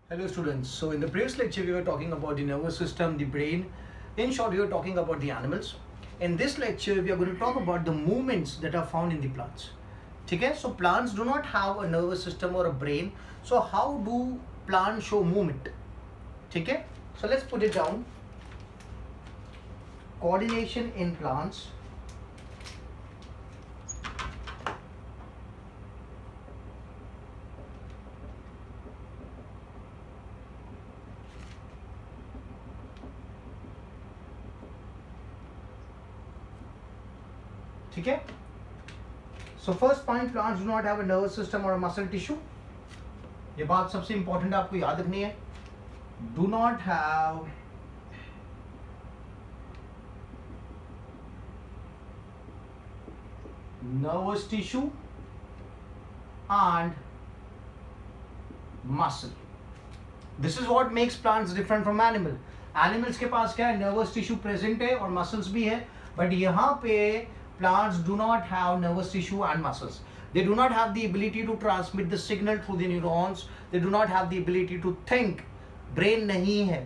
Hello students. So in the previous lecture we were talking about the nervous system, the brain. In short, we were talking about the animals. In this lecture we are going to talk about the movements that are found in the plants. Okay? So plants do not have a nervous system or a brain. So how do plants show movement? Okay? So let's put it down. Coordination in plants. ठीक है? So first point, plants do not have a nervous system or a muscle tissue. ये बात सबसे important आपको याद रखनी है. Do not have nervous tissue and muscle. This is what makes plants different from animal. Animals के पास क्या है? Nervous tissue present है और muscles भी है. But यहाँ पे plants do not have nervous tissue and muscles. They do not have the ability to transmit the signal through the neurons. They do not have the ability to think. Brain नहीं है.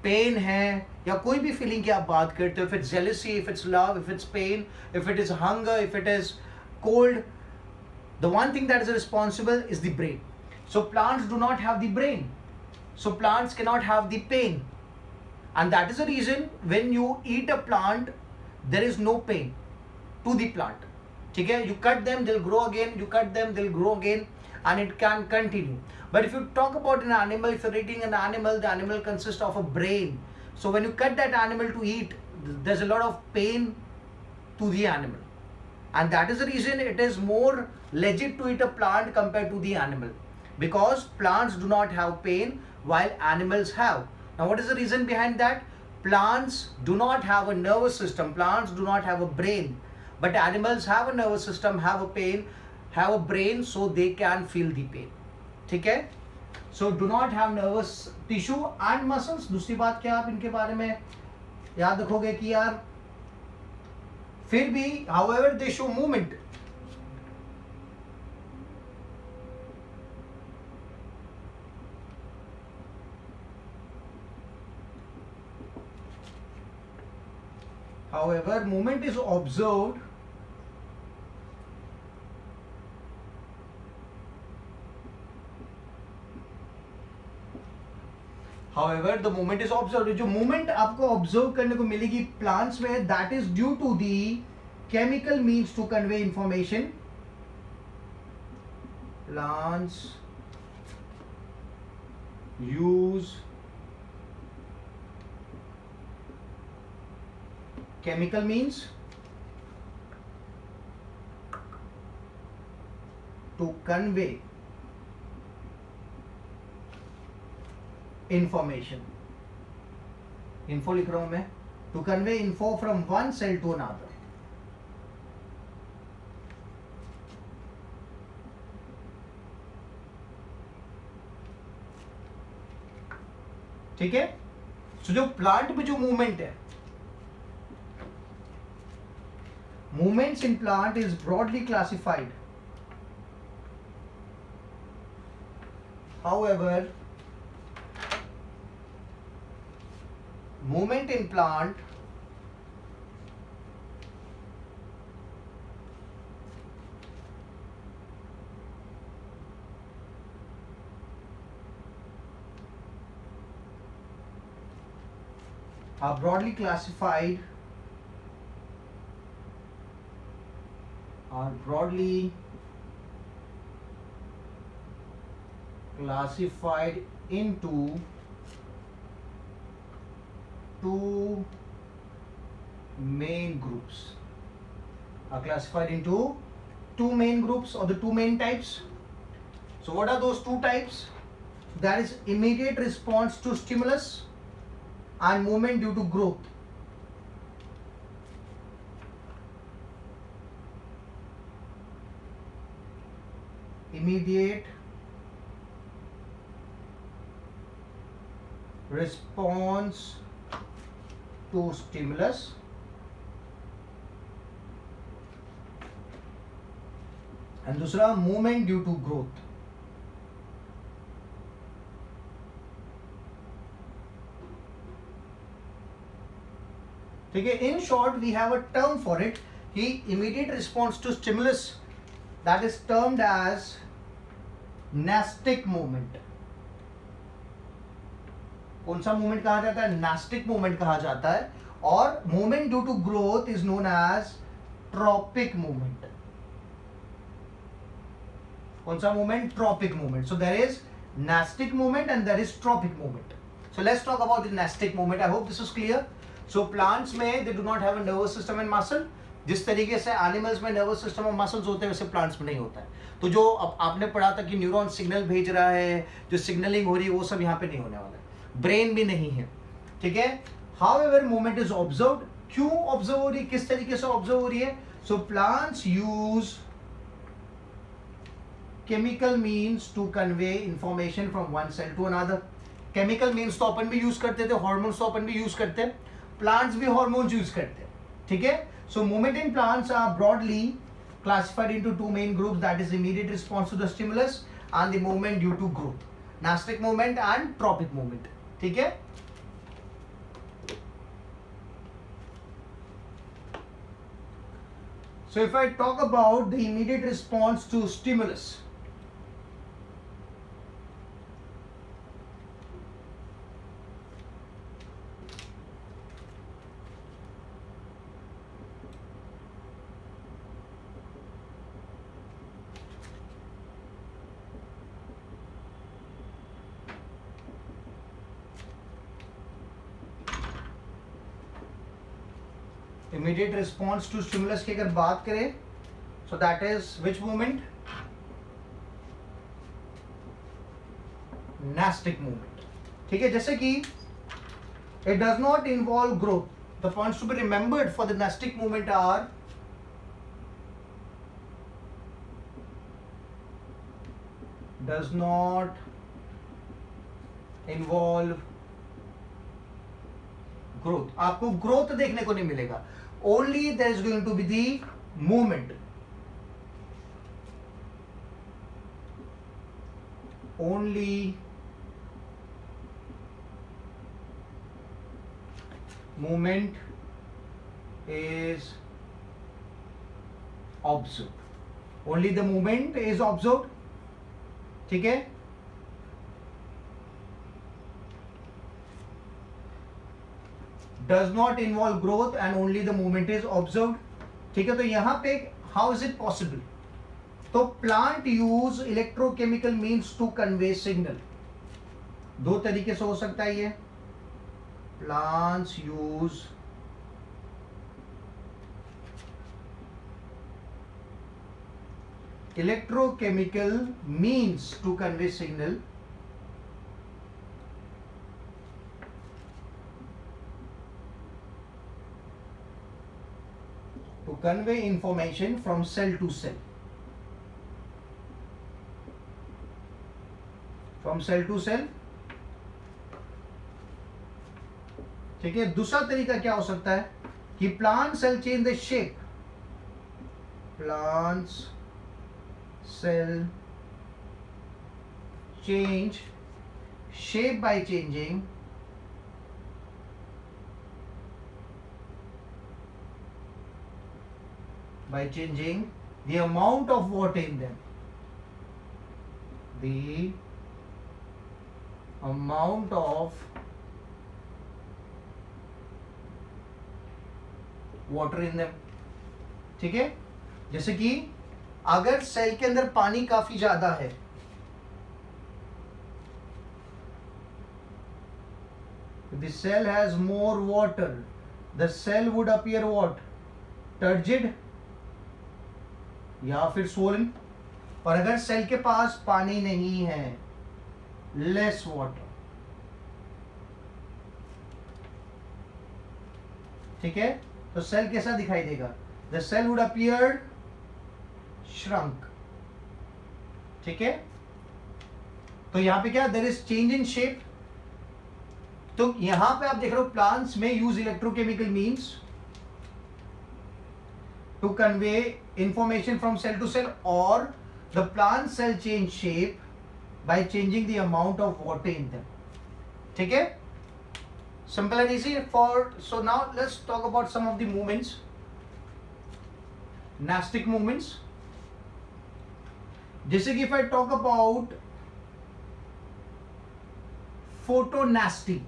Pain है या कोई भी feeling की आप बात करते हो, if it's jealousy, if it's love, if it's pain, if it is hunger, if it is cold, the one thing that is responsible is the brain. So plants do not have the brain. So plants cannot have the pain. And that is the reason when you eat a plant, there is no pain to the plant. ठीक है? You cut them, they'll grow again. You cut them, they'll grow again, and it can continue. But if you talk about an animal, if you're eating an animal, the animal consists of a brain. So when you cut that animal to eat, there's a lot of pain to the animal, and that is the reason it is more legit to eat a plant compared to the animal, because plants do not have pain while animals have. Now what is the reason behind that? Plants do not have a nervous system. Plants do not have a brain. But animals have a nervous system, have a pain, have a brain, so they can feel the pain. ठीक है? So do not have nervous tissue and muscles. दूसरी बात क्या आप इनके बारे में याद रखोगे कि यार फिर भी however they show movement. However, movement is observed However, the movement is observed. जो movement आपको observe करने को मिलेगी plants में, that is due to the chemical means to convey information. Plants use chemical means to convey information. Info लिख रहा हूं मैं. To convey info from one cell to another. ठीक है? So जो प्लांट में जो मूवमेंट है, movements in plant is broadly classified. However, movement in plant are broadly classified into two main groups. Are classified into two main groups or the two main types. So what are those two types? That is immediate response to stimulus and movement due to growth. Immediate response to stimulus and दूसरा movement due to growth. ठीक है, in short we have a term for it कि immediate response to stimulus that is termed as nastic movement. कौन सा movement कहा जाता है? Nastic movement कहा जाता है. और movement due to growth is known as tropic movement. कौन सा movement? Tropic movement. So there is nastic movement and there is tropic movement. So let's talk about the nastic movement. I hope this is clear. So plants में they do not have a nervous system and muscle. जिस तरीके से animals में nervous system और muscles होते हैं वैसे plants में नहीं होता है. तो जो अब आपने पढ़ा था कि न्यूरॉन सिग्नल भेज रहा है, जो सिग्नलिंग हो रही है, वो सब यहाँ पे नहीं होने वाला है. ब्रेन भी नहीं है. ठीक है. However movement is observed. क्यों ऑब्जर्व हो रही है? किस तरीके से ऑब्जर्व हो रही है? So plants use chemical means to convey information from one cell to another. chemical means तो अपन भी यूज करते थे, hormones तो अपन भी यूज करते हैं, plants भी hormones यूज करते हैं. ठीक है. so movement in plants are broadly classified into two main groups, that is immediate response to the stimulus and the movement due to growth, nastic movement and tropic movement. ठीक है. so if I talk about the immediate response to stimulus, immediate response to stimulus की अगर बात करें, so that is which movement? Nastic movement. ठीक है. जैसे कि it does not involve growth. The points to be remembered for the nastic movement are does not involve growth. आपको growth देखने को नहीं मिलेगा. only there is going to be the movement. only movement is observed. only the movement is observed. ठीक है. does not involve growth and only the movement is observed. ठीक है. तो यहां पे how is it possible? तो plant use electrochemical means to convey signal. दो तरीके से हो सकता है ये. plants use electrochemical means to convey signal to convey information from cell to cell. From cell to cell. ठीक है. दूसरा तरीका क्या हो सकता है कि plant cell change the shape. Plants cell change shape by changing the amount of water in them. The amount of water in them. ठीक है. जैसे कि अगर सेल के अंदर पानी काफी ज्यादा है, the cell has more water, the cell would appear what? Turgid या फिर swollen. और अगर सेल के पास पानी नहीं है, less water. ठीक है. तो सेल कैसा दिखाई देगा? The cell would appear shrunk. ठीक है. तो यहां पे क्या? There is change in shape. तो यहां पे आप देख रहे हो प्लांट्स में use electrochemical means to convey information from cell to cell, or the plant cell change shape by changing the amount of water in them. ठीक है. Simple and easy. So now let's talk about some of the movements. Nastic movements. जैसे कि if I talk about photonasty,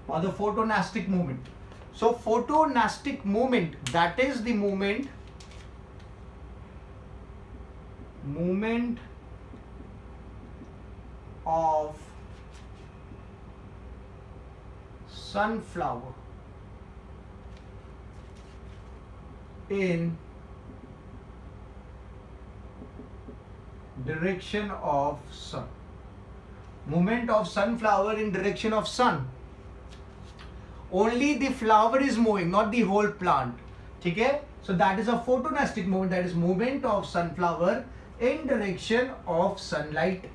or the photonastic movement. So photonastic movement, that is the movement of sunflower in direction of sun. Movement of sunflower in direction of sun. Only the flower is moving, not the whole plant. ठीक है? So that is a photonastic movement. That is movement of sunflower in direction of sunlight.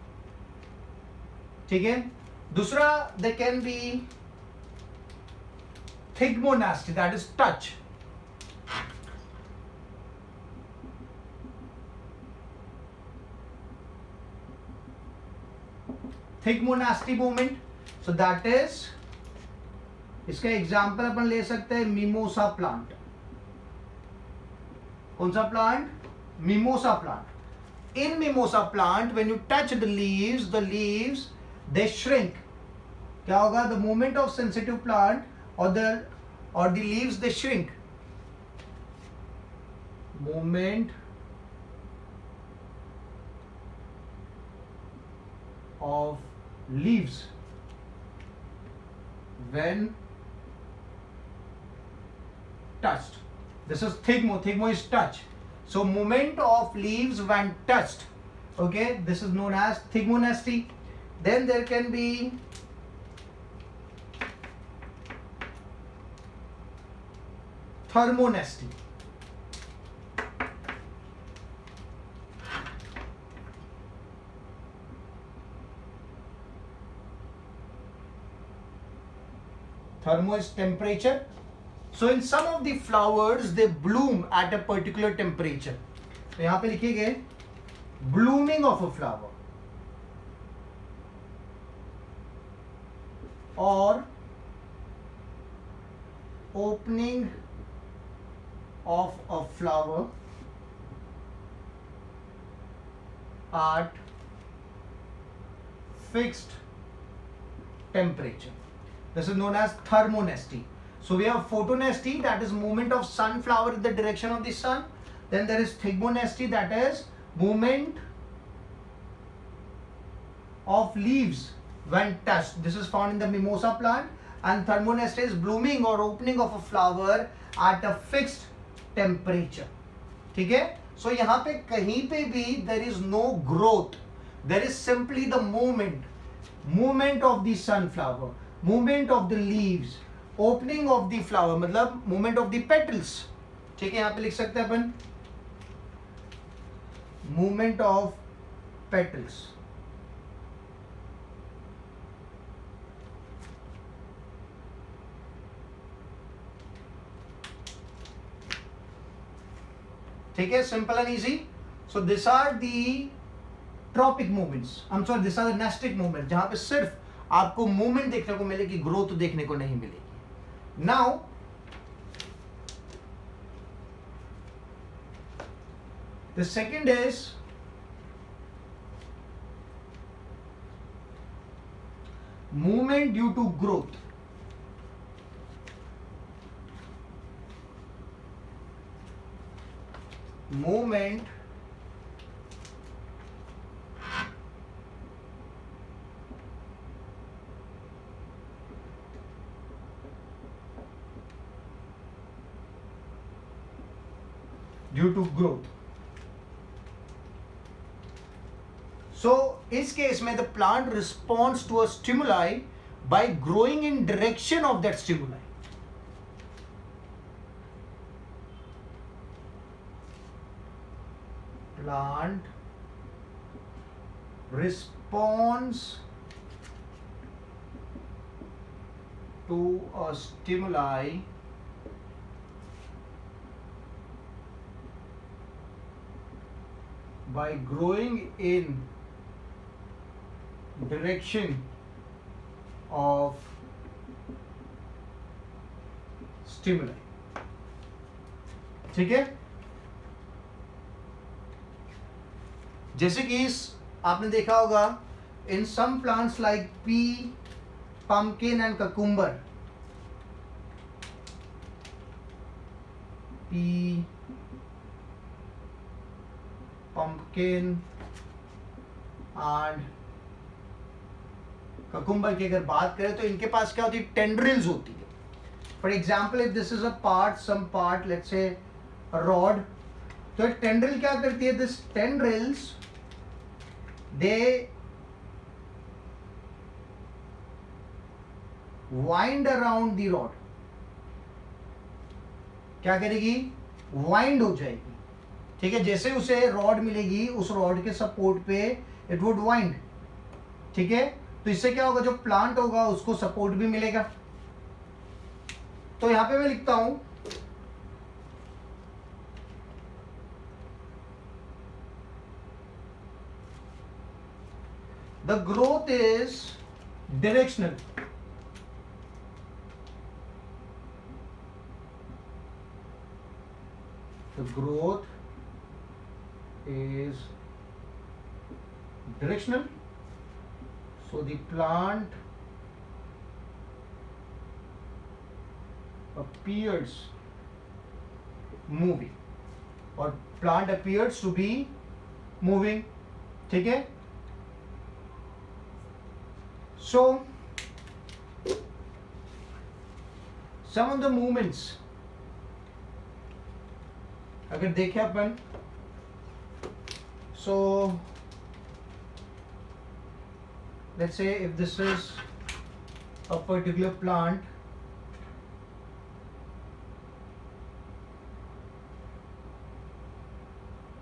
ठीक है? दूसरा, there can be thigmonasty, that is touch. Thigmonasty movement. So that is, इसका example अपन ले सकते हैं मिमोसा प्लांट. कौन सा प्लांट? Mimosa plant. In mimosa plant when you touch the leaves they shrink. क्या होगा? The movement of sensitive plant और the leaves they shrink. Movement of leaves when touched. This is thigmo. Thigmo is touch. So movement of leaves when touched. Okay, this is known as thigmonasty. Then there can be thermonasty. Thermo is temperature. So in some of the flowers they bloom at a particular temperature. तो यहाँ पे लिखिए blooming of a flower or opening of a flower at fixed temperature. This is known as thermonasty. So we have photonasty, that is movement of sunflower in the direction of the sun. Then there is thigmonasty, that is movement of leaves when touched. This is found in the mimosa plant. And thermonasty is blooming or opening of a flower at a fixed temperature. ठीक है? So यहाँ पे कहीं पे भी there is no growth. There is simply the movement of the sunflower, movement of the leaves, opening of the flower, मतलब movement of the petals. ठीक है? यहाँ पे लिख सकते हैं अपन movement of petals. ठीक है? Simple and easy. So these are the tropic movements. I am sorry, this are the nastic movement, जहां पे सिर्फ आपको मूवमेंट देखने को मिलेगी, ग्रोथ देखने को नहीं मिलेगी. Now the second is movement due to growth. Movement due to growth. So इस केस में the plant responds to a stimuli by growing in direction of that stimuli. Plant responds to a stimuli by growing in direction of stimuli. ठीक है, जैसे कि आपने देखा होगा in some plants like pea, pumpkin and cucumber, pea, pumpkin and cucumber की अगर बात करें तो इनके पास क्या होती है, टेंड्रिल्स होती है. For example if this is a part, some part, let's say rod, तो एक टेंड्रिल क्या करती है, this tendrils they wind around the rod. क्या करेगी, वाइंड हो जाएगी. ठीक है, जैसे उसे रॉड मिलेगी उस रॉड के सपोर्ट पे इट वुड वाइंड. ठीक है, तो इससे क्या होगा, जो प्लांट होगा उसको सपोर्ट भी मिलेगा. तो यहां पे मैं लिखता हूं the growth is directional. The growth is directional, so the plant appears moving, or plant appears to be moving. ठीक है, so some of the movements अगर देखें अपन, so let's say if this is a particular plant,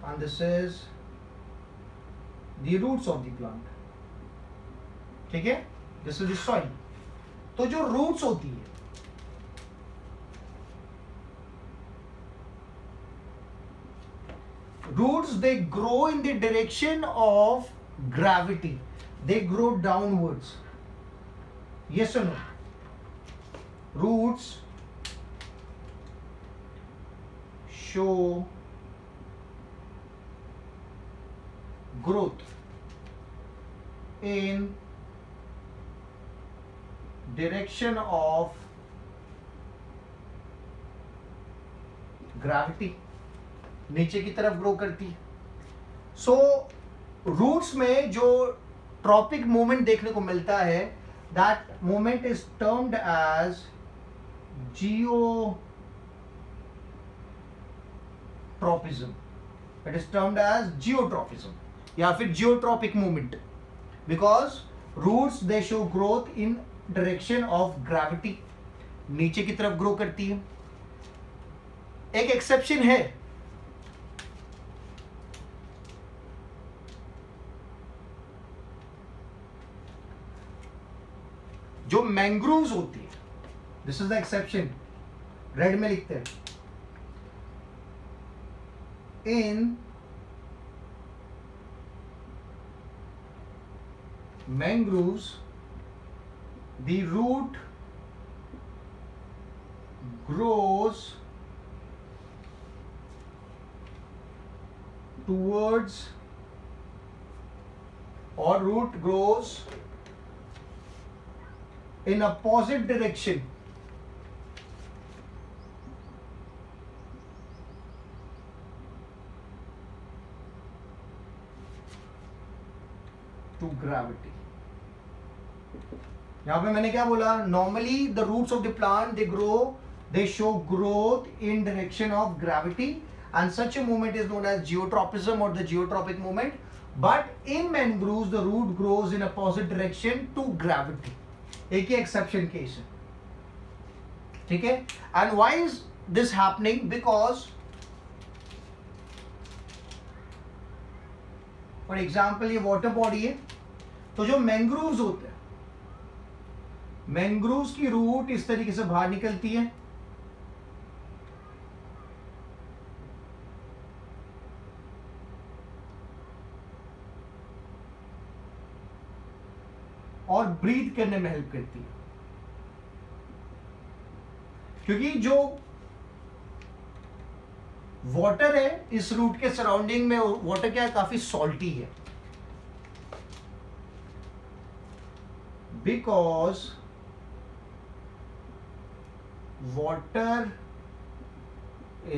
and this is the roots of the plant. ठीक है, this is the soil. तो जो roots होती है, roots they grow in the direction of gravity, they grow downwards. Yes or no? Roots show growth in direction of gravity, नीचे की तरफ grow करती है. सो रूट्स में जो ट्रॉपिक मूवमेंट देखने को मिलता है, that movement is termed as geotropism. It is termed as geotropism या फिर geotropic movement, because roots they show growth in direction of gravity, नीचे की तरफ ग्रो करती है. एक एक्सेप्शन है, जो मैंग्रोव्स होती है. This is the exception, red में लिखते हैं. In mangroves the root grows towards, or root grows in opposite direction to gravity. यहां पे मैंने क्या बोला, normally the roots of the plant they grow, they show growth in direction of gravity, and such a movement is known as geotropism or the geotropic movement. But in mangroves the root grows in opposite direction to gravity. एक ही exception case है. ठीक है, and why is this happening, because for example ये water body है, तो जो mangroves होते हैं, मैंग्रोव्स की रूट इस तरीके से बाहर निकलती है, ब्रीथ करने में हेल्प करती है, क्योंकि जो वाटर है इस रूट के सराउंडिंग में, वाटर क्या है, काफी सॉल्टी है, because water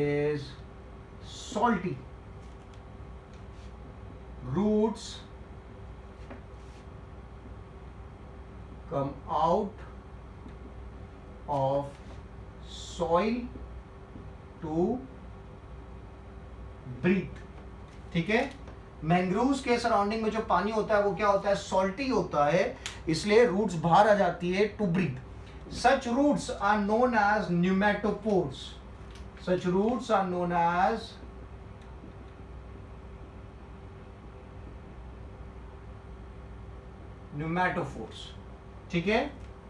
is salty, roots come out of soil to breathe. ठीक है, मैंग्रोव्स के सराउंडिंग में जो पानी होता है वो क्या होता है, सॉल्टी होता है, इसलिए रूट्स बाहर आ जाती है to breathe. Such roots are known as pneumatophores. Such roots are known as pneumatophores. ठीक है,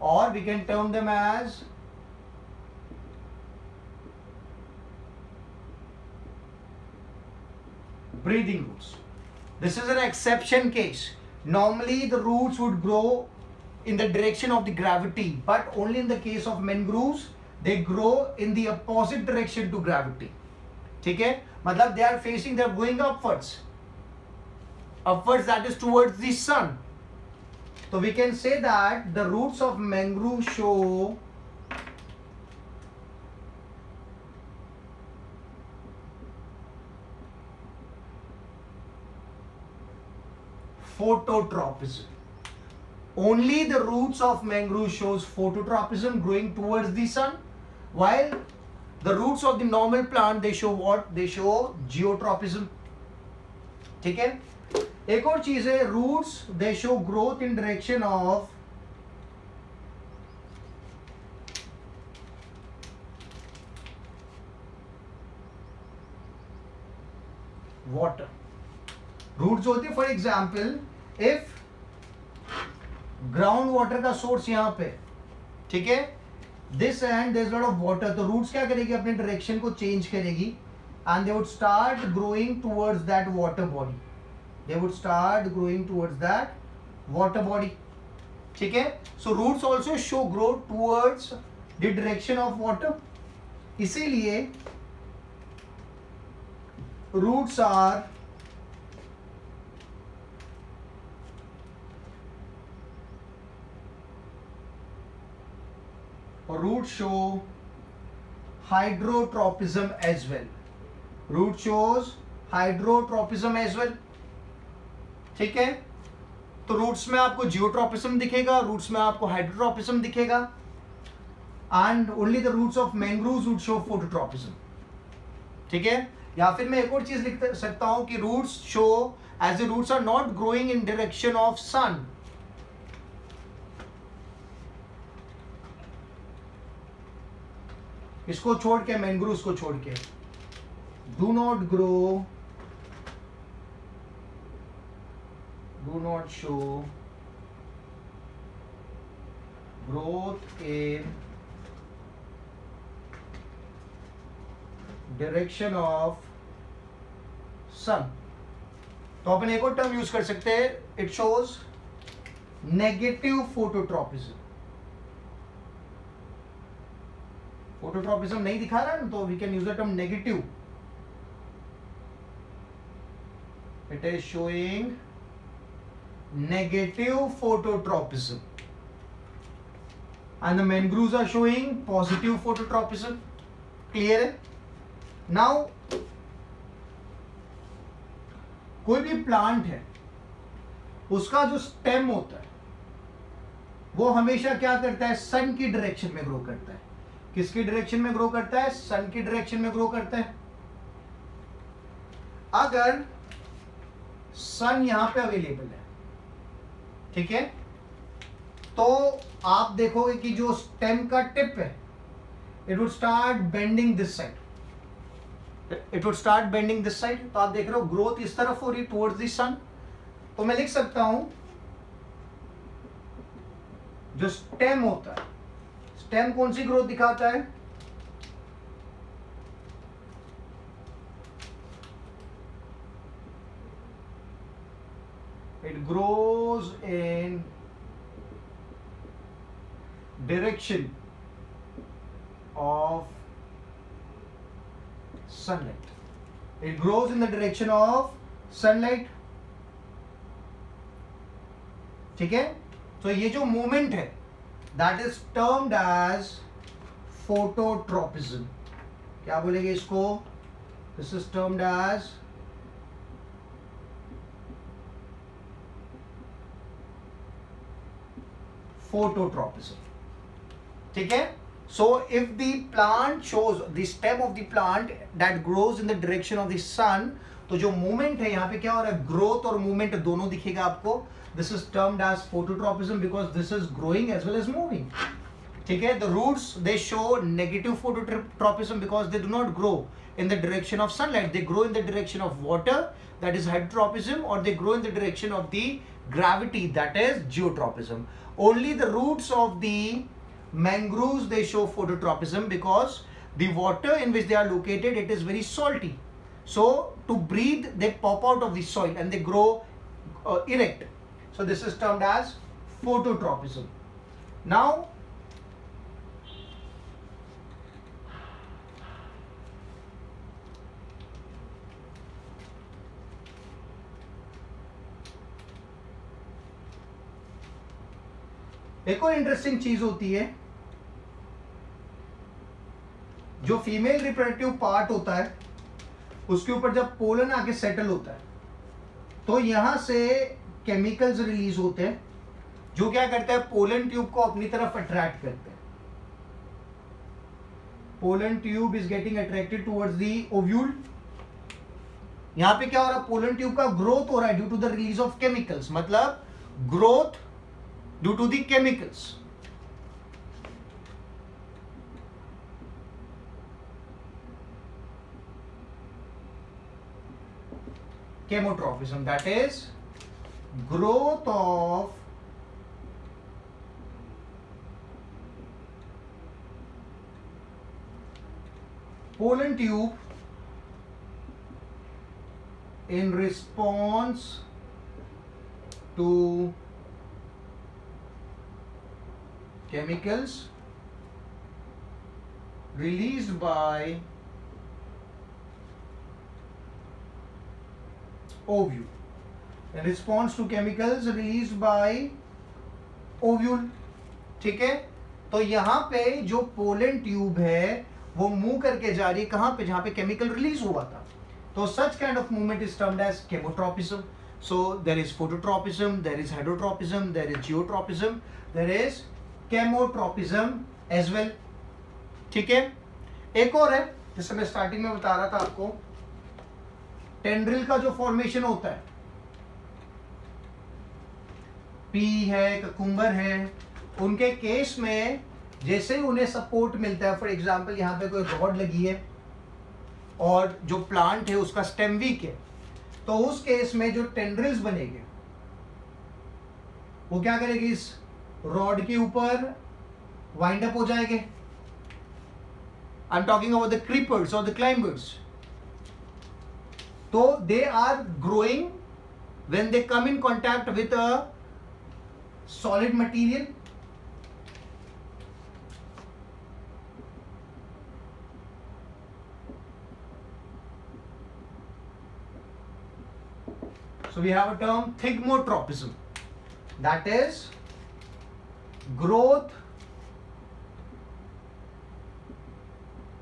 और we can term them as breathing roots. This is an exception case. Normally the roots would grow in the direction of the gravity, but only in the case of mangroves they grow in the opposite direction to gravity. ठीक है, मतलब they are facing, they are going upwards, that is towards the sun. So we can say that the roots of mangrove show phototropism. Only the roots of mangrove shows phototropism, growing towards the sun, while the roots of the normal plant they show what? They show geotropism. ठीक है, एक और चीज है, roots they show growth in direction of water. Roots होती है, for example if ground water का source यहां पे, ठीक है, this and there is lot of water, तो रूट्स क्या करेगी, अपने डायरेक्शन को चेंज करेगी and they would start growing towards that water body. They would start growing towards that water body. ठीक है, so roots also show growth towards the direction of water. इसीलिए roots are roots show hydrotropism as well. Root shows hydrotropism as well. ठीक है, तो roots में आपको geotropism दिखेगा, roots में आपको हाइड्रोट्रोपिज्म दिखेगा, and only the roots of mangroves would show phototropism. ठीक है, या फिर मैं एक और चीज लिख सकता हूं कि roots show as the roots are not growing in direction of sun. इसको छोड़ के, मैंग्रोव्स को छोड़ के, do not grow, do not show growth in direction of sun. तो अपन एक और टर्म यूज कर सकते हैं, it shows negative phototropism. Phototropism नहीं दिखा रहा है ना, तो we can use the term negative. It is showing negative phototropism and the mangroves are showing positive phototropism. Clear है? Now कोई भी प्लांट है, उसका जो स्टेम होता है वो हमेशा क्या करता है, सन की डायरेक्शन में ग्रो करता है. किसकी डायरेक्शन में ग्रो करता है, सन की डायरेक्शन में ग्रो करता है. अगर सन यहां पे अवेलेबल है, ठीक है, तो आप देखोगे कि जो स्टेम का टिप है, it would start bending this side, it would start bending this side. तो आप देख रहे हो ग्रोथ इस तरफ हो रही टुवर्ड्स द सन. तो मैं लिख सकता हूं, जो स्टेम होता है, स्टेम कौन सी ग्रोथ दिखाता है, it grows in direction of sunlight. It grows in the direction of sunlight. ठीक है, तो ये जो मूवमेंट है that is termed as phototropism. क्या बोलेंगे इसको? This is termed as phototropism. ठीक है, so if the plant shows the stem of the plant that grows in the direction of the sun, तो जो मूवमेंट है यहाँ पे क्या हो रहा है, ग्रोथ और मूवमेंट दोनों दिखेगा आपको. This is termed as phototropism because this is growing as well as moving. ठीक है, the roots they show negative phototropism because they do not grow in the direction of sunlight. They grow in the direction of water, that is hydrotropism, or they grow in the direction of the gravity, that is geotropism. Only the roots of the mangroves they show phototropism because the water in which they are located, it is very salty. So to breathe they pop out of the soil and they grow erect. So this is termed as phototropism. Now एक और interesting चीज होती है, जो female reproductive part होता है उसके ऊपर जब पोलन आके सेटल होता है तो यहां से केमिकल्स रिलीज होते हैं जो क्या करता है, पोलन ट्यूब को अपनी तरफ अट्रैक्ट करते हैं. Pollen tube is getting attracted towards the ovule. यहां पे क्या हो रहा है, पोलन ट्यूब का ग्रोथ हो रहा है due to the release of chemicals. मतलब growth due to the chemicals. Chemotropism, that is growth of pollen tube in response to chemicals released by ovule. In response to chemicals released by ovule. ठीक है, तो यहाँ पे जो pollen tube है वो move करके जा रही है कहाँ पे, जहाँ पे केमिकल रिलीज हुआ था. तो such kind of movement is termed as chemotropism. So there is phototropism, there is hydrotropism, there is geotropism, there is chemotropism as well. ठीक है, एक और है जैसे मैं स्टार्टिंग में बता रहा था आपको, टेंड्रिल का जो फॉर्मेशन होता है, पी है, ककुम्बर है, उनके केस में जैसे ही उन्हें सपोर्ट मिलता है, फॉर एग्जांपल यहाँ पे कोई रॉड लगी है और जो प्लांट है उसका स्टेम वीक है, तो उस केस में जो टेंड्रिल्स बनेंगे वो क्या करेगी, इस रॉड के ऊपर वाइंड अप हो जाएंगे. I am talking about the creepers और द क्लाइंबर्स. तो they are growing when they come in contact with a solid material. So we have a term thigmotropism, that is growth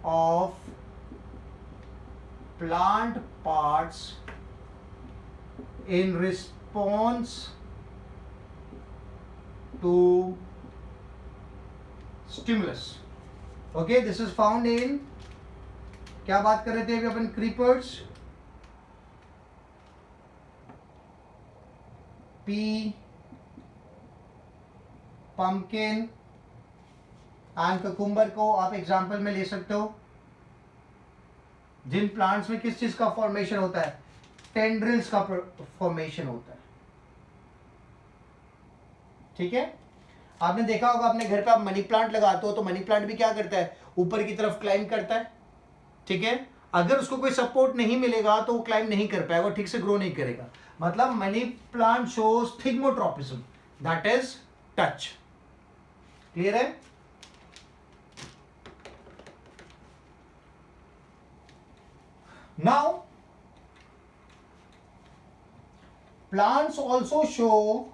of plant parts in response to stimulus. Okay, this is found in, क्या बात कर रहे थे अभी अपन, creepers, pea, pumpkin and cucumber को आप example में ले सकते हो. जिन प्लांट्स में किस चीज का फॉर्मेशन होता है, टेंड्रिल्स का फॉर्मेशन होता है. ठीक है, आपने देखा होगा अपने घर पे आप मनी प्लांट लगाते हो तो मनी प्लांट भी क्या करता है, ऊपर की तरफ क्लाइंब करता है. ठीक है, अगर उसको कोई सपोर्ट नहीं मिलेगा तो वो क्लाइंब नहीं कर पाएगा, ठीक से ग्रो नहीं करेगा. मतलब money plant shows thigmotropism, that is touch. Clear है? Now, plants also show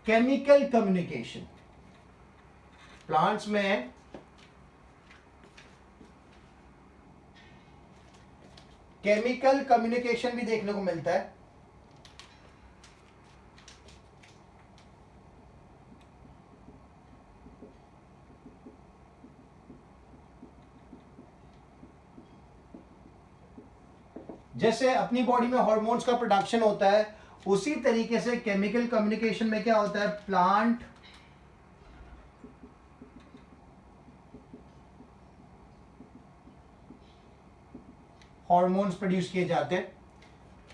chemical communication. Plants में केमिकल कम्युनिकेशन भी देखने को मिलता है. जैसे अपनी बॉडी में हार्मोन्स का प्रोडक्शन होता है, उसी तरीके से केमिकल कम्युनिकेशन में क्या होता है, प्लांट हार्मोन्स प्रोड्यूस किए जाते हैं.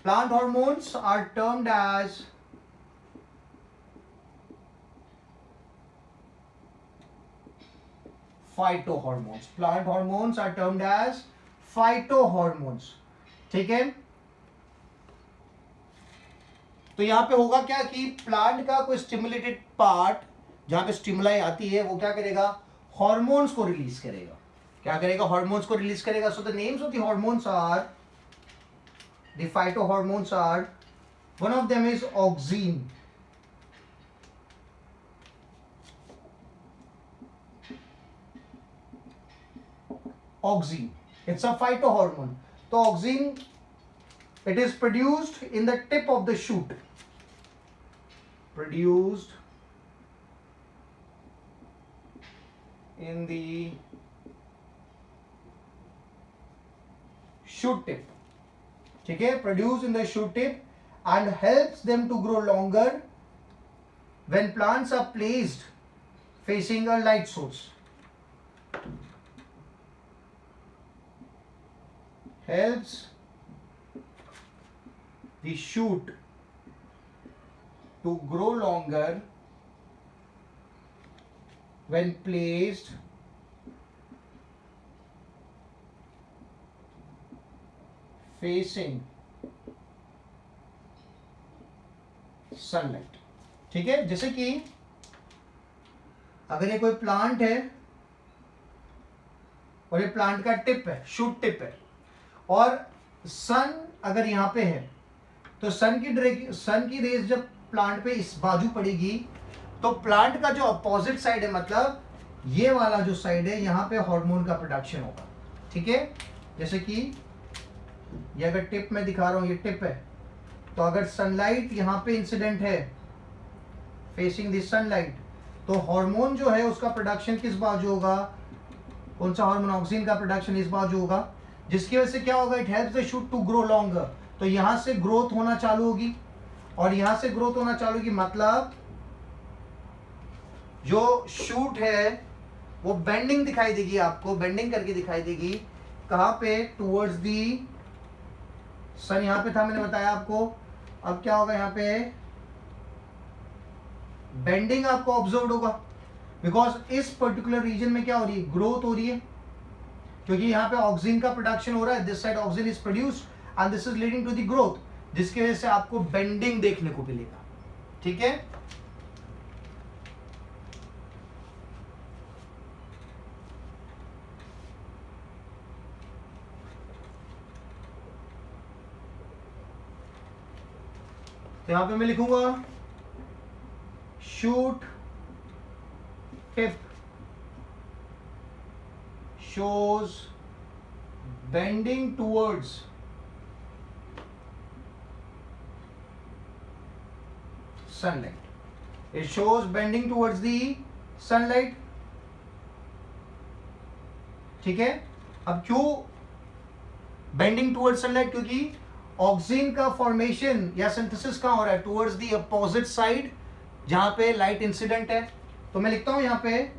Plant hormones are termed as phytohormones. Plant hormones are termed as phytohormones. ठीक है. तो यहां पे होगा क्या कि प्लांट का कोई स्टिमुलेटेड पार्ट जहां पे स्टिमुलाई आती है वो क्या करेगा, हार्मोन्स को रिलीज करेगा. क्या करेगा, हार्मोन्स को रिलीज करेगा. So the names of the hormones are, the phytohormones are, one of them is auxin. Auxin, it's a phytohormone. तो auxin, it is produced in the tip of the shoot. Produced in the shoot tip. ठीक है, produced in the shoot tip and helps them to grow longer when plants are placed facing a light source. Helps the shoot to grow longer when placed facing sunlight. ठीक है, जैसे कि अगर ये कोई plant है और ये प्लांट का टिप है, शूट टिप है, और सन अगर यहां पे है तो सन की रेज जब प्लांट पे इस बाजू पड़ेगी तो प्लांट का जो अपोजिट साइड है, मतलब ये वाला जो साइड है, यहां पे हार्मोन का प्रोडक्शन होगा. ठीक है, जैसे कि ये अगर टिप में दिखा रहा हूं, ये टिप है, तो अगर सनलाइट यहां पे इंसिडेंट है फेसिंग दिस सनलाइट, तो हार्मोन जो है उसका प्रोडक्शन किस बाजू होगा, कौन सा हार्मोन, ऑक्सीन का प्रोडक्शन इस बाजू होगा, जिसकी वजह से क्या होगा, it helps the shoot to grow longer. तो यहां से ग्रोथ होना चालू होगी और यहां से ग्रोथ होना चालू होगी, मतलब जो शूट है वो बेंडिंग दिखाई देगी आपको, बेंडिंग करके दिखाई देगी. कहां पे, टुवर्ड्स दी सन. यहां पे था, मैंने बताया आपको. अब क्या होगा, यहां पे बेंडिंग आपको ऑब्जर्व होगा, बिकॉज इस पर्टिकुलर रीजन में क्या हो रही है, ग्रोथ हो रही है, क्योंकि यहां पे ऑक्सीजन का प्रोडक्शन हो रहा है. This side oxygen is produced and this is leading to the growth, जिसकी वजह से आपको बेंडिंग देखने को मिलेगा. ठीक है, तो यहां पे मैं लिखूंगा shoot tip shows bending towards sunlight. It shows bending towards the sunlight. ठीक है, अब क्यों बेंडिंग टुवर्ड्स सनलाइट, क्योंकि ऑक्सीजन का फॉर्मेशन या सिंथेसिस कहां हो रहा है, टुवर्ड्स द अपोजिट साइड जहां पे लाइट इंसिडेंट है. तो मैं लिखता हूं यहां पे,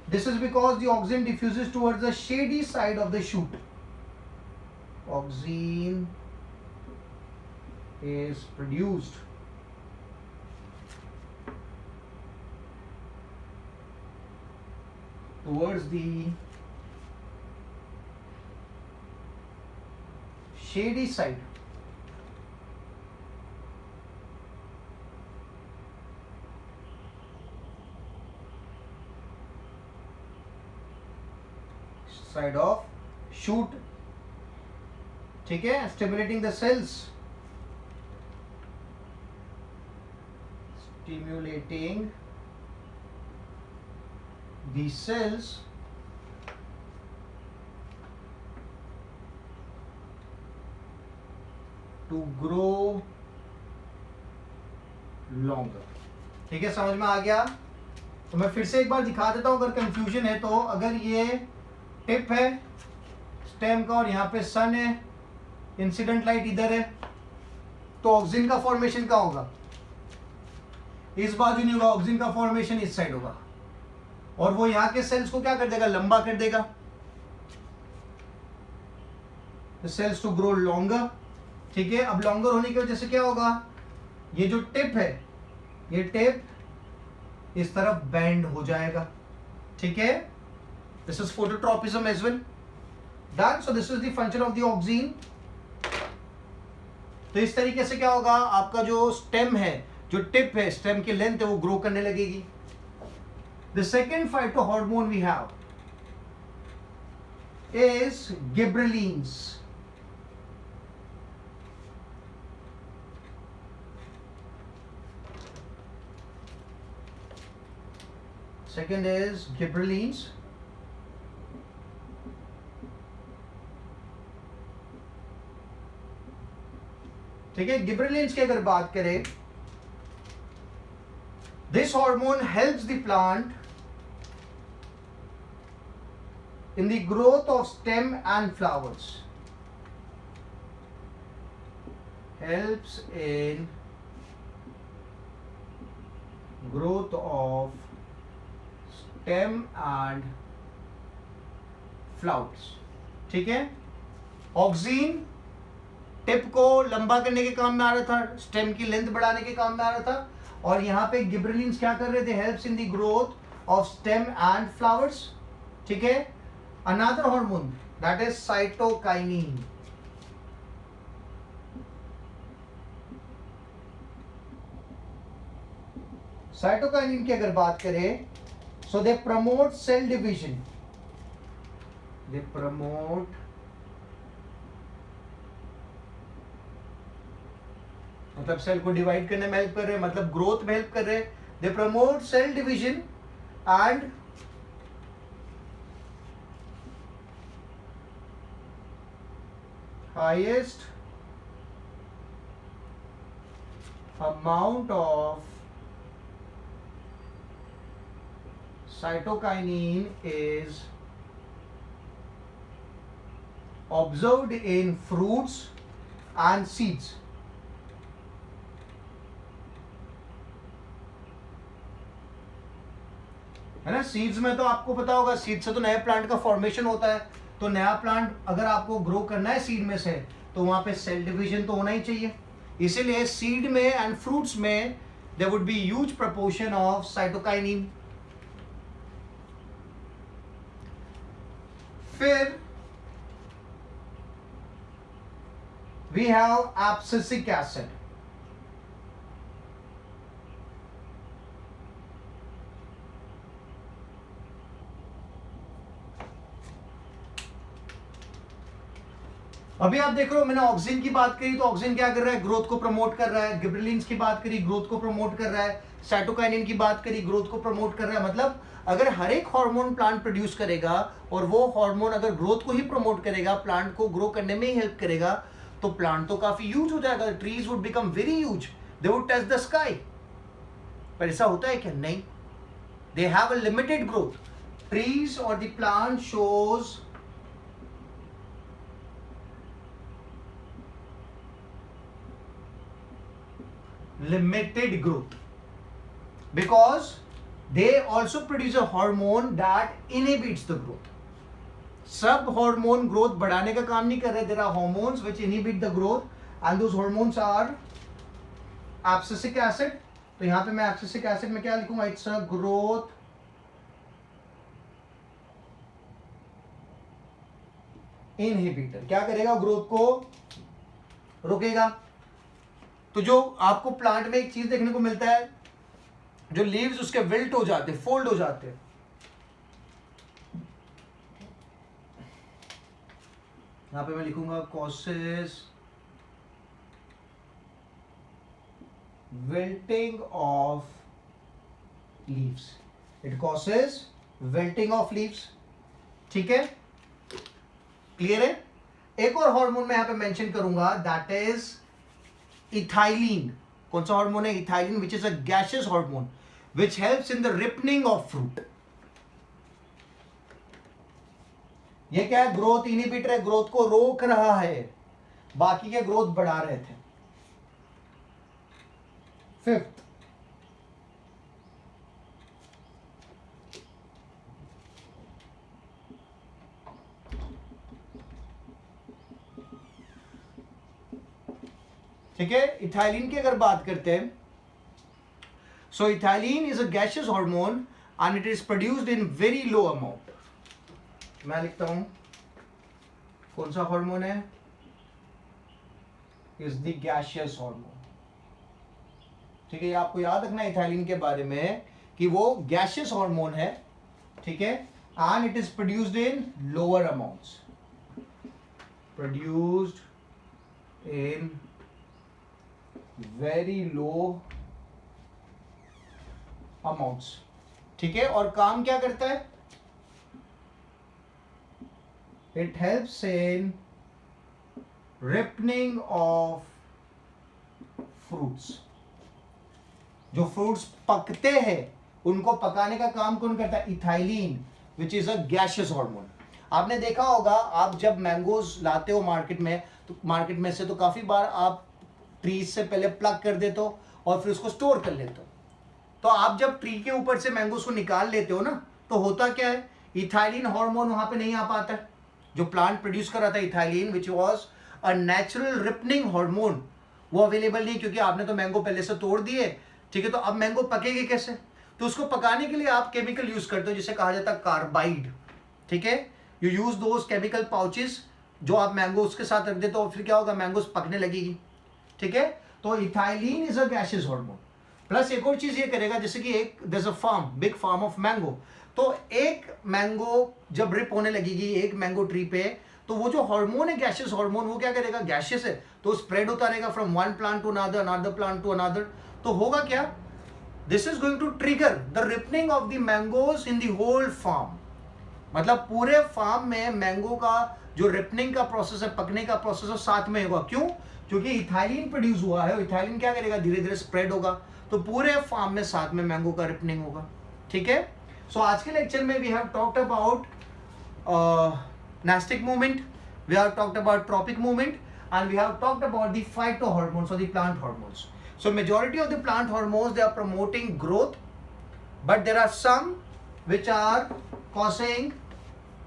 this is because the oxygen diffuses towards the shady side of the shoot. Oxygen is produced towards the shady side of shoot ठीक है, stimulating the cells, stimulating the cells to grow longer. ठीक है, समझ में आ गया? तो मैं फिर से एक बार दिखा देता हूं, अगर कंफ्यूजन है तो। अगर ये टिप है स्टेम का और यहाँ पे सन है, इंसिडेंट लाइट इधर है, तो ऑक्सिन का फॉर्मेशन क्या होगा? इस बाजू नहीं होगा, ऑक्सिन का फॉर्मेशन इस साइड होगा, और वो यहाँ के सेल्स को क्या कर देगा? लंबा कर देगा, सेल्स टू ग्रो लॉन्गर। ठीक है, अब लॉन्गर होने की वजह से क्या होगा? ये जो टिप है, ये टिप इस तरफ बेंड हो जाएगा। ठीक है, this is phototropism as well done. So this is the function of the auxin. तो इस तरीके से क्या होगा? आपका जो स्टेम है, जो टिप है, स्टेम की लेंथ है, वो ग्रो करने लगेगी। The second phytohormone we have is gibberellins. Second is gibberellins. ठीक है, गिबरेलिन्स की अगर बात करें, this hormone helps the plant in the growth of stem and flowers, helps in growth of stem and flowers. ठीक है, ऑक्सीन टिप को लंबा करने के काम में आ रहा था, स्टेम की लेंथ बढ़ाने के काम में आ रहा था, और यहां पे गिबरेलिन्स क्या कर रहे थे? Helps in the growth of stem and flowers. ठीक है, another hormone that is cytokinin. Cytokinin की अगर बात करें, so they promote cell division, they promote मतलब सेल को डिवाइड करने में हेल्प कर रहे हैं, मतलब ग्रोथ में हेल्प कर रहे हैं। They promote cell division and highest amount of cytokinin is observed in fruits and seeds. है ना, सीड्स में तो आपको पता होगा, सीड से तो नए प्लांट का फॉर्मेशन होता है। तो नया प्लांट अगर आपको ग्रो करना है सीड में से, तो वहां पे सेल डिवीजन तो होना ही चाहिए। इसीलिए सीड में एंड फ्रूट्स में there would be huge proportion of cytokinin. फिर we have abscisic acid. अभी आप देख रहे हो, मैंने ऑक्सीन की बात करी, तो ऑक्सीन क्या कर रहा है? ग्रोथ को प्रमोट कर रहा है। गिबरेलिन्स की बात करी, ग्रोथ को प्रमोट कर रहा है। साइटोकाइनिन की बात करी, ग्रोथ को प्रमोट कर रहा है। मतलब अगर हर एक हार्मोन प्लांट प्रोड्यूस करेगा और वो हार्मोन अगर ग्रोथ को ही प्रमोट करेगा, प्लांट को ग्रो करने में ही हेल्प करेगा, तो प्लांट तो काफी ह्यूज हो जाएगा। Trees would become very huge, they would touch the sky. पर ऐसा होता है क्या? नहीं, they have a limited growth. Trees और the plant shows limited growth because they also produce a hormone that inhibits the growth. सब hormone growth बढ़ाने का काम नहीं कर रहे। There are hormones which inhibit the growth and those hormones are abscisic acid. तो यहां पे मैं abscisic acid में क्या लिखूंगा? It's a growth inhibitor. क्या करेगा? ग्रोथ को रोकेगा। तो जो आपको प्लांट में एक चीज देखने को मिलता है, जो लीव्स उसके विल्ट हो जाते, फोल्ड हो जाते हैं। यहाँ पे मैं लिखूंगा causes wilting of leaves. It causes wilting of leaves. ठीक है, क्लियर है? एक और हार्मोन मैं यहाँ पे मेंशन करूंगा, दैट इज इथाइलिन. कौन सा हार्मोन है? Ethylene, which is a gaseous hormone which helps in the ripening of fruit. ये क्या है? ग्रोथ इनहिबिटर है, ग्रोथ को रोक रहा है, बाकी के ग्रोथ बढ़ा रहे थे. फिफ्थ, ठीक है, इथाइलिन की अगर बात करते हैं, so ethylene is a gaseous hormone and it is produced in very low amount. मैं लिखता हूं कौन सा हार्मोन है? Is the gaseous hormone. ठीक है, आपको याद रखना है इथाइलिन के बारे में कि वो गैसियस हार्मोन है. ठीक है, and it is produced in lower amounts. Produced in very low amounts. ठीक है, और काम क्या करता है? It helps in ripening of fruits. जो फ्रूट्स पकते हैं उनको पकाने का काम कौन करता है? Ethylene, which is a gaseous hormone. आपने देखा होगा, आप जब मैंगोज लाते हो मार्केट में, तो मार्केट में से तो काफी बार आप ट्रीज से पहले प्लग कर देते हो और फिर उसको स्टोर कर लेते हो. तो आप जब ट्री के ऊपर से मैंगोज को निकाल लेते हो ना, तो होता क्या है? इथाइलिन हार्मोन वहां पे नहीं आ पाता है. जो प्लांट प्रोड्यूस कर रहा था ethylene, which was a natural ripening hormone, वो अवेलेबल नहीं, क्योंकि आपने तो मैंगो पहले से तोड़ दिए. ठीक है, तो अब मैंगो पकेगी कैसे? तो उसको पकाने के लिए आप केमिकल यूज करते हो जिसे कहा जाता है कार्बाइड. ठीक है, you use those chemical pouches जो आप मैंगो उसके साथ रख देते हो, फिर क्या होगा? मैंगोस पकने लगेगी. ठीक है, तो ethylene is a gaseous hormone. Plus एक और चीज ये करेगा, जैसे कि एक there is a farm, big farm of mango. तो एक मैंगो जब रिप होने लगेगी एक मैंगो ट्री पे, तो वो जो हार्मोन है गैसियस हार्मोन, वो क्या करेगा? गैसियस है तो स्प्रेड होता रहेगा from one plant to another, another plant to another. तो होगा क्या? This is going to trigger the ripening of the mangoes in the whole farm. मतलब पूरे फार्म में मैंगो का जो रिपनिंग का प्रोसेस है, पकने का प्रोसेस है, साथ में होगा. क्यों? क्योंकि इथाइलिन प्रोड्यूस हुआ है. इथाइलिन क्या करेगा? धीरे धीरे स्प्रेड होगा, तो पूरे फार्म में साथ में मैंगो का रिपनिंग होगा. ठीक है, सो आज के लेक्चर में we have talked about nastic movement, we have talked about tropic movement, and we have talked about the phytohormones or the plant hormones. So majority of the plant hormones, they are promoting growth, but there are some which are causing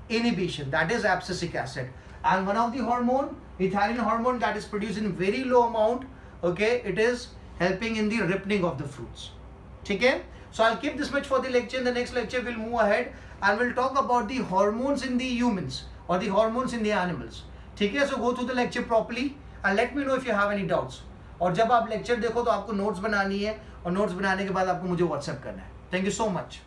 inhibition, that is abscisic acid. And one of the hormone, ethylene hormone, that is produced in very low amount. Okay, it is helping in the ripening of the fruits. Okay, so I'll keep this much for the lecture. In the next lecture we'll move ahead and we'll talk about the hormones in the humans or the hormones in the animals. ठीक है, so go through the lecture properly and let me know if you have any doubts. और जब आप lecture देखो तो आपको notes बनानी है, और नोट्स बनाने के बाद आपको मुझे व्हाट्सएप करना है. Thank you so much.